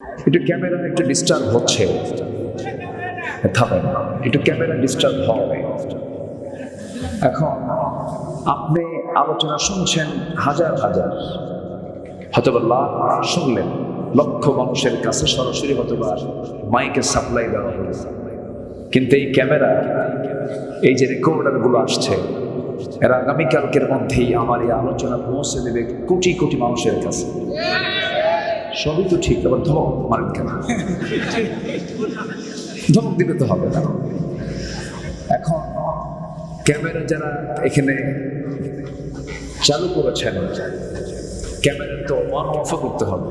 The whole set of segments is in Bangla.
একটু ক্যামেরা একটু ডিস্টার্ব হচ্ছে, থামেন, একটু ক্যামেরা ডিস্টার্ব হবে। এখন আপনি আলোচনা শুনছেন হাজার হাজার, হয়তোবা লাখ শুনলেন, লক্ষ মানুষের কাছে সরাসরি হয়তোবা মাইকে সাপ্লাই দেওয়া হলো, কিন্তু এই ক্যামেরা, এই যে রেকর্ডার গুলো আসছে, এরা আগামীকালকের মধ্যেই আমার এই আলোচনা পৌঁছে দেবে কোটি কোটি মানুষের কাছে। সবই তো ঠিক, আবার ধমক মারেন কেন? ধমক দিতে তো হবে না। এখন ক্যামেরা যারা এখানে চালু করেছেন, ক্যামেরা তো অন অফ করতে হবে,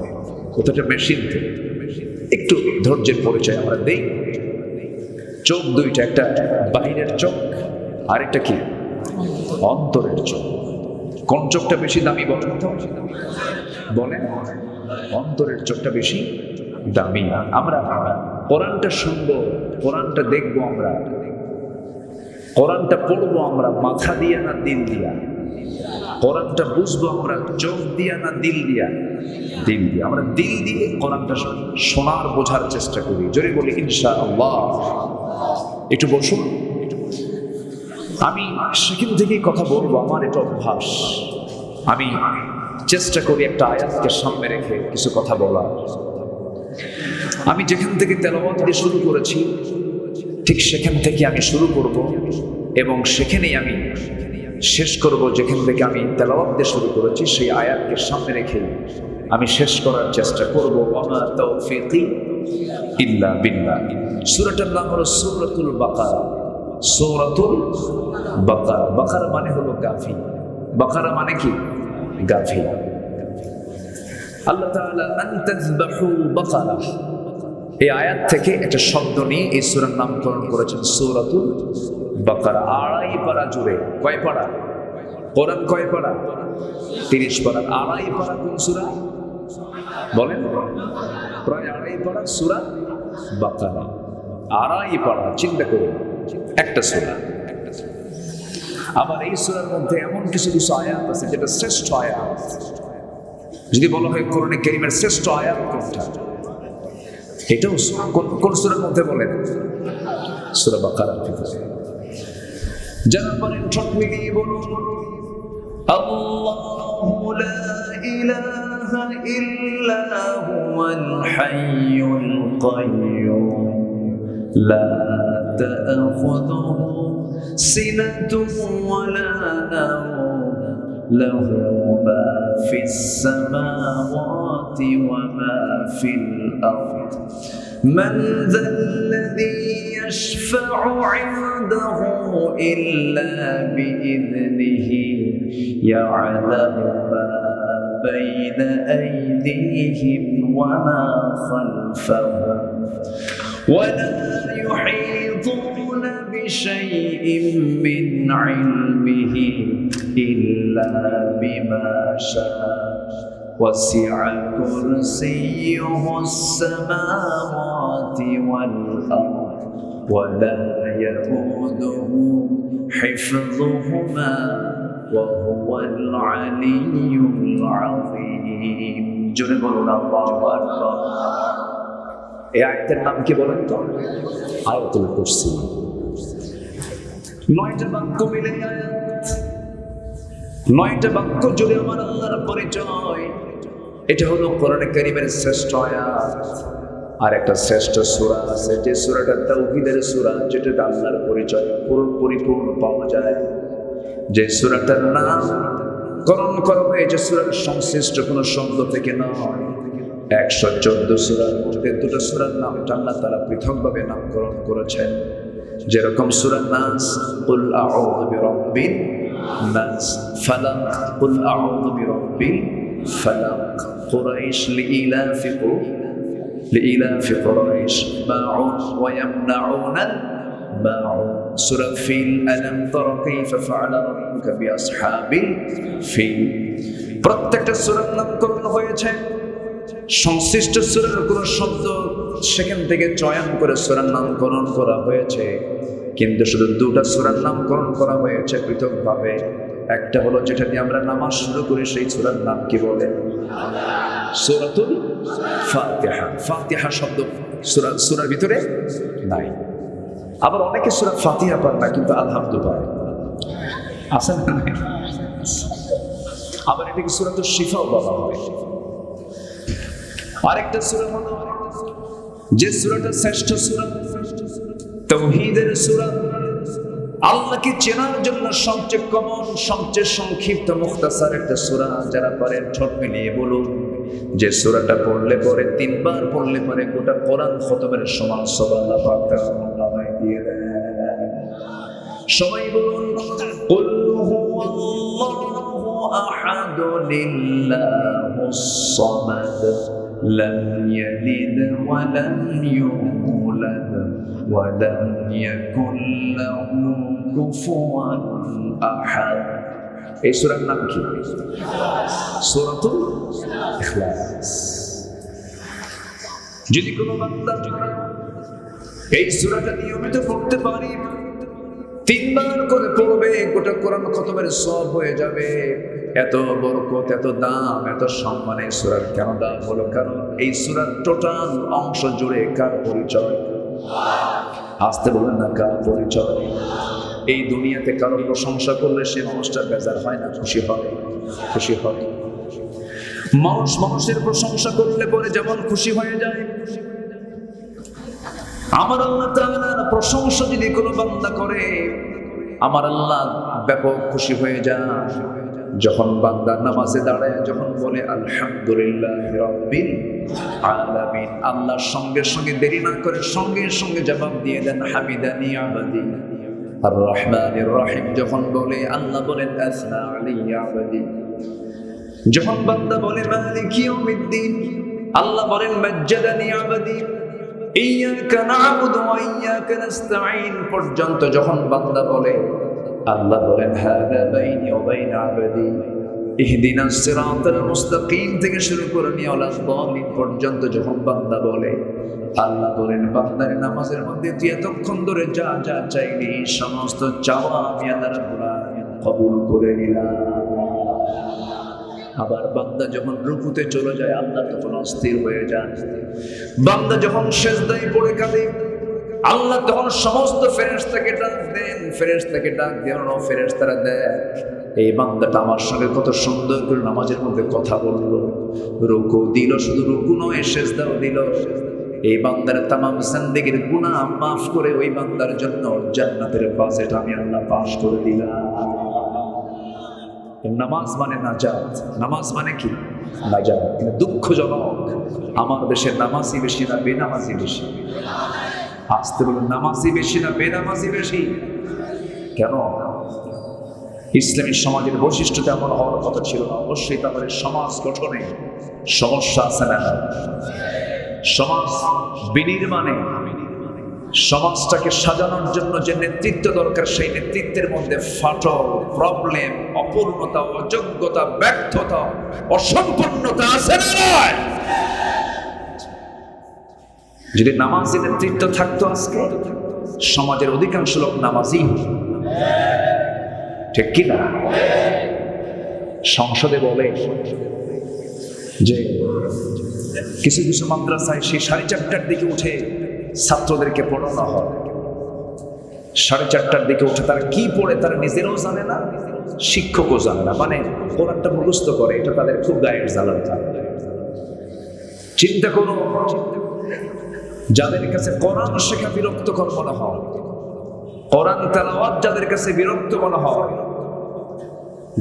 ওটা মেশিন তো। একটু ধৈর্যের পরিচয় আমরা দেই। চোখ দুইটা, একটা বাইরের চোখ, আরেকটা কি অন্তরের চোখ। কোন চোখটা বেশি দামি বলেন তো? বলেন, অন্তরের চোখটা বেশি দামি। আমরা কোরআনটা শুনবো, কোরআনটা দেখবো, আমরা কোরআনটা পড়বো আমরা মাথা দিয়া না দিল দিয়া, কোরআনটা বুঝবো আমরা চোখ দিয়া না দিল দিয়া? দিল দিয়া। আমরা দিল দিয়ে কোরআনটা শোনার বোঝার চেষ্টা করি। জোরে বলি ইনশাআল্লাহ। একটু বসুন, আমি সেখান থেকেই কথা বলবো, আমার এটা অভ্যাস। আমি চেষ্টা করি একটা আয়াতকে সামনে রেখে কিছু কথা বলার। আমি যেখান থেকে তেলাওয়াত দিয়ে শুরু করেছি, ঠিক সেখান থেকে আমি শুরু করব এবং সেখানেই আমি শেষ করব। যেখান থেকে আমি তেলাওয়াত দিয়ে শুরু করেছি সেই আয়াতকে সামনে রেখে আমি শেষ করার চেষ্টা করব। ওয়া তাওফীকি ইল্লা বিল্লাহ। সূরাটার নাম হলো সূরাতুল বাকারা। সূরাতুল বাকারা, বাকারা মানে হলো গাভী। বাকারা মানে কি? গাভী। আল্লাহ তাআলা আন তাযবাহু বাকারা, এই আয়াত থেকে একটা শব্দ নিয়ে এই সূরার নামকরণ করেছেন সূরাতুল বাকারা। আড়াই পারা জুড়ে, কয় পারা? কোরআন কয় পারা? 30 পারা। আড়াই পারা কোন সূরা বলেন? প্রায় আড়াই পারা সূরা বাকারা। আড়াই পারা, চিন্তা করুন, একটা সূরা। আবার এই সূরার মধ্যে এমন কিছু কিছু আয়াত আছে যেটা শ্রেষ্ঠ আয়াত। যদি বলা হয় কোরআনে কারীমের শ্রেষ্ঠ আয়াত কোনটা, এটাও কোন সূরার মধ্যে বলেন? সূরা বাকারার ভিতরে। যারা বলেন ঠোঁট মিলিয়ে বলুন, আল্লাহু লা ইলাহা ইল্লা হুয়াল হাইয়ুল কাইয়্যুম লা তা'খুযুহু সিনাতুন ওয়া লা নাওম লাহু মা ফিস সামাওয়াতি ওয়া মা ফিল আরদ من ذا الذي يشفع عنده إلا بإذنه يعلم ما بين أيديهم وما خلفهم ولا يحيطون بشيء من علمه إلا بما شاء وسع كرسيه السماوات والأرض ولا يؤوده حفظهما وهو العلي العظيم জোরে বলুন আল্লাহু আকবার। এই আয়াতের নাম কি বলেন তো? আয়াতুল কুরসি। 9টা বাক্য মিলে আয়াত, 9টা বাক্য জুড়ে আমার আল্লাহর পরিচয়। এটা হলো কোরআনে কারীমের শ্রেষ্ঠ আয়াত। আর একটা শ্রেষ্ঠ সূরা আছে, যে সূরাটা তাওহীদের সূরা, যেটাতে আল্লাহর পরিচয় পরিপূর্ণ পাওয়া যায়। যে সূরাটার নাম করণ করা হয়েছে সূরার সংশ্লিষ্ট কোনো শব্দ থেকে নয়। 114 সূরার মধ্যে 2টা সূরার নাম আল্লাহ তাআলা পৃথকভাবে নামকরণ করেছেন। যেরকম সূরা নাস, কুল আউযু বিরাব্বিন নাস, ফালাক, কুল আউযু বিরাব্বিল ফালাক, কুরাইশ, লিইলাফি কুরাইশ, মাউন ওয়া ইয়ামনাউনা মাউন, সূরা ফিল, আলাম তারা কাইফা ফাআলা রাব্বুকা বিআসহাবিল ফিল। প্রত্যেকটা সূরার নামকরণ হয়েছে সংশ্লিষ্ট সূরার কোন শব্দ সেখান থেকে চয়ন করে সূরার নামকরণ করা হয়েছে, কিন্তু শুধু 2টা সূরার নামকরণ করা হয়েছে পৃথকভাবে। একটা হলো যেটা দিয়ে আমরা নামাজ শুরু করি, সেই সূরার নাম কি বলে? সূরাতুল ফাতিহা। ফাতিহা শব্দ সূরার ভিতরে নাই। আবার অনেকে সূরা ফাতিহা পারে না, কিন্তু আলহামদু পারে, আছে না? আবার এটাকে সূরাতুল শিফাও বলা হয়। আরেকটা সূরা হলো যে সূরাটা শ্রেষ্ঠ সূরা, তাওহীদের সূরা। আল্লাহকে চেনার জন্য সবচেয়ে কমন, সবচেয়ে সংক্ষিপ্ত, মুখতাসার একটা সূরা। যারা পারেন ঠোঁট মিলিয়ে বলুন যে সূরাটা পড়লে পরে, 3 বার পড়লে পরে গোটা কোরআন খতমের সমান সওয়াব আল্লাহ পাক আমায় দিয়ে দেন। সবাই বলুন, কুল হুয়াল্লাহু আহাদ লিল্লাহুস সামাদ লাম ইয়ালিদ ওয়া লাম ইউলাদ ওয়া লাম ইয়াকুল লাহু কুফুয়ান আহাদ। এই সূরার নাম কি? সূরাতুল ইখলাস। যদি কোনো বান্দা এই সূরাটা নিয়মিত পড়তে পারে, 3 বার করে পড়বে, গোটা কোরআন খতমের সওয়াব হয়ে যাবে। এত বরকত, এত দাম, এত সম্মান এই সূরার। কেন দাম হলো? কারণ এই সূরার টোটাল অংশ জুড়ে কার পরিচয়? আসতে বলেন না, কার পরিচয়? এই দুনিয়াতে কারো প্রশংসা করলে সে মানুষটা বেজার হয় না, খুশি হয়? খুশি হয়। মানুষ মানুষের প্রশংসা করলে পরে যেমন খুশি হয়ে যায়, আমার আল্লাহ তাআলার প্রশংসা যদি কোনো বান্দা করে, আমার আল্লাহ ব্যাপক খুশি হয়ে যায়। যখন বান্দা নামাজে দাঁড়ায়, যখন বলে আলহামদুলিল্লাহি রাব্বিল আলামিন, আল্লাহর সঙ্গে সঙ্গে দেরি না করে সঙ্গে সঙ্গে জবাব দিয়ে দেন হামিদানি আবাদি। আর রহমানির রহিম যখন বলে, আল্লাহ বলেন আসনা আলাইয়া আবাদি। যখন বান্দা বলে মালিকি ইয়াউমিদ্দিন, আল্লাহ বলেন মাজ্জাদানি আবাদি। ইয়্যাকা না'বুদু ওয়া ইয়্যাকা নাস্তাঈন পর্যন্ত যখন বান্দা বলে, আল্লাহ বলেন হাদা বাইনি ওয়া বাইনা আবদি। ইহদিনাস সিরাতাল মুস্তাকিম থেকে শুরু করে নিয়ে আলা দালিন পর্যন্ত যখন বান্দা বলে, আল্লাহ বলেন বান্দার নামাজের মধ্যে তুই এতক্ষণ ধরে যা যা চাইলি, সমস্ত চাওয়া আমি আল্লাহ রাব্বুল আলামিন কবুল করে নিলাম। আবার বান্দা যখন রুকুতে চলে যায়, আল্লাহ তখন অস্থির হয়ে যান। বান্দা যখন সিজদায় পড়ে কাঁদে, আল্লাহ তখন সমস্ত ফেরেশতাকে ডাক দেন। ফেরেশতাকে ডাক দেন, ও ফেরেশতারা দেয় এই বান্দাটা আমার সঙ্গে কত সুন্দর করে নামাজের মধ্যে কথা বললো, রুকু দিল, শুধু রুকু নয় সিজদাও দিল। এই বান্দার তামাম জিন্দেগীর গুনাহ মাফ করে ওই বান্দার জন্য জান্নাতের বাজেট আমি আল্লাহ পাস করে দিলাম। নামাজ মানে নাজাত। নামাজ মানে কি? নাজাত। কিন্তু দুঃখজনক, আমার দেশের নামাজি বেশি না বেনামাজি বেশি? আসতে বলুন, নামাজি বেশি না বেনামাজি বেশি? কেন? ইসলামী সমাজের বৈশিষ্ট্য তেমন হওয়ার কথা ছিল না। অবশ্যই তাদের সমাজ গঠনে সমস্যা আছে না? সমাজ বিনির্মাণে, সমাজটাকে সাজানোর জন্য যে নেতৃত্ব দরকার, সেই নেতৃত্বের মধ্যে ফাটল, প্রবলেম, অপূর্ণতা, অযোগ্যতা, ব্যর্থতা, অসম্পূর্ণতা আছে না? যদি নামাজি নেতৃত্ব থাকতো, আজকে সমাজের অধিকাংশ লোক নামাজি, ঠিক কি না? সংসদে বলে যে কিছু কিছু মাদ্রাসায় সেই 4:30টার দিকে উঠে ছাত্রদেরকে পড়ানো হয়। 4:30টার দিকে উঠে তারা কি পড়ে তারা নিজেরাও জানে না, শিক্ষকও জানে না। মানে কোরআনটা মুখস্থ করে, এটা তাদের খুব গায়ের জ্বালান থাকে। চিন্তা করো, যাদের কাছে কোরআন শেখা বিরক্তকর মনে হয়, কোরআন তেলাওয়াত যাদের কাছে বিরক্ত মনে হয়,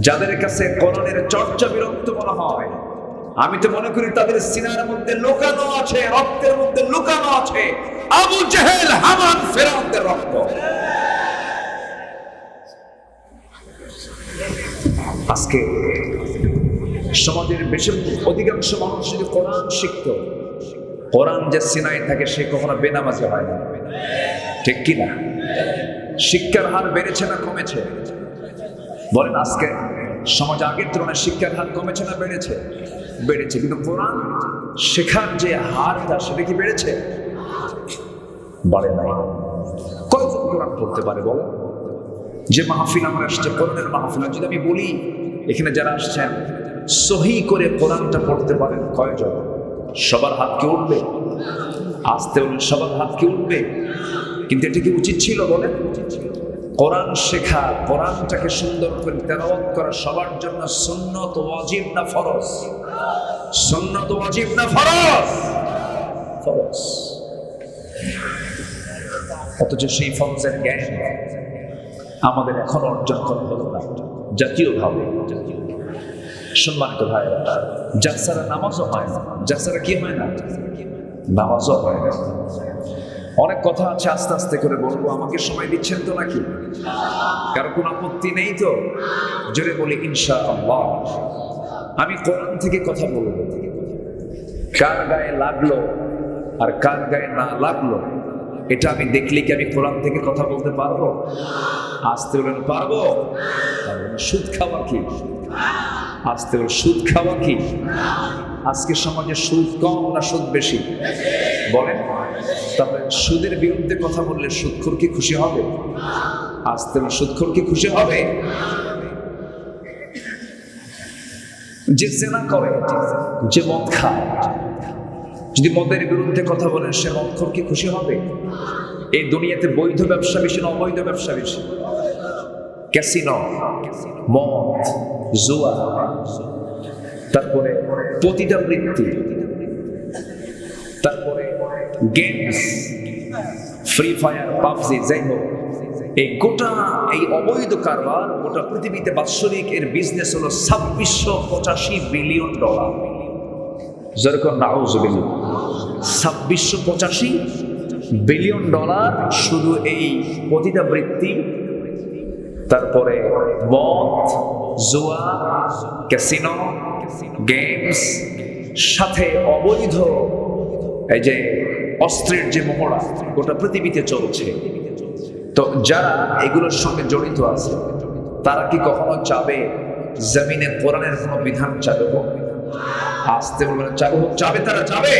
যাদের কাছে কোরআনের চর্চা বিরক্ত মনে হয়, আমি তো মনে করি তাদের সিনার মধ্যে লুকানো আছে, রক্তের মধ্যে লুকানো আছে আবু জেহেল, হামান, ফেরাউনদের রক্ত। আজকে সমাজের বেশি অধিকাংশ মানুষ যদি কোরআন শিখত, কোরআন যে সিনায় থাকে সে কখনো বেনামাজি হয় না, ঠিক কি না? শিক্ষার হার বেড়েছে না কমেছে? বলেন, আজকে সমাজ আগের তুলনায় শিক্ষার হার কমেছে না বেড়েছে? বেড়েছে। কিন্তু কোরআন শেখার যে হারটা, সেটা কি বেড়েছে? বাড়ে নাই। কয়জন কোরআন পড়তে পারে বলো? যে মাহফিল আমরা আসছে কোরআনের মাহফিল, যদি আমি বলি এখানে যারা আসছেন সহি করে কোরআনটা পড়তে পারেন কয়জন? সবার হাত কি উঠবে? আসতে বলুন, সবার হাত কি উঠবে? কিন্তু এটা কি উচিত ছিল বলেন? কোরআন শেখা, কোরআনটাকে সুন্দর করে তেলাওয়াত করা সবার জন্য সুন্নত ওয়াজিব না ফরজ? সুন্নত ওয়াজিব না ফরজ? ফরজ। অথচ সেই ফরজের জ্ঞান আমাদের এখন অর্জন করা হলো না জাতীয়ভাবে। সম্মানিত ভাইরা, জালসারা নামাজও হয় না, জালসারা কি হয় না? নামাজও হয় না। অনেক কথা আছে, আস্তে আস্তে করে বলবো। আমাকে সময় দিচ্ছেন তো নাকি? কারো কোনো আপত্তি নেই তো? জোরে বলি ইনশাআল্লাহ। আমি কোরআন থেকে কথা বলবো, কার গায়ে লাগলো আর কার গায়ে না লাগলো এটা আমি দেখলে কি আমি কোরআন থেকে কথা বলতে পারবো? আসতে বলেন পারবো? সুদ খাওয়া কি? আসতে বলেন সুদ খাওয়া কি? আজকের সমাজে সুদ কম না সুদ বেশি বলেন? তাহলে সুদের বিরুদ্ধে কথা বললে সুদখোর কি খুশি হবে? আসতে বলেন সুদখোর কি খুশি হবে? যে জেনা করে, যে মদ খায়, যদি মদের বিরুদ্ধে কথা বলেন সে মদখোর কি খুশি হবে? এই দুনিয়াতে বৈধ ব্যবসা বেশি না অবৈধ ব্যবসা বেশি? ক্যাসিনো, মদ, জুয়া, তারপরে পতিতাবৃত্তি, তারপরে গেমস, ফ্রি ফায়ার, পাবজি, যাই হোক, এই গোটা এই অবৈধ কারবার গোটা পৃথিবীতে বাৎসরিক এর বিজনেস হলো $2685 বিলিয়ন। যেরকম নাউজুবিল্লাহ, $2685 বিলিয়ন শুধু এই পতিতাবৃত্তি, তারপরে মদ, জুয়া, ক্যাসিনো, গেমস, সাথে অবৈধ এই যে অস্ত্রের যে মহড়া গোটা পৃথিবীতে চলছে। তো যারা এগুলোর সঙ্গে জড়িত আছে তারা কি কখনো চাবে জমিনে কোরআনের কোনো বিধান চালু হোক? আসতে বলবেন চালু হোক? চাবে তারা? চাবে?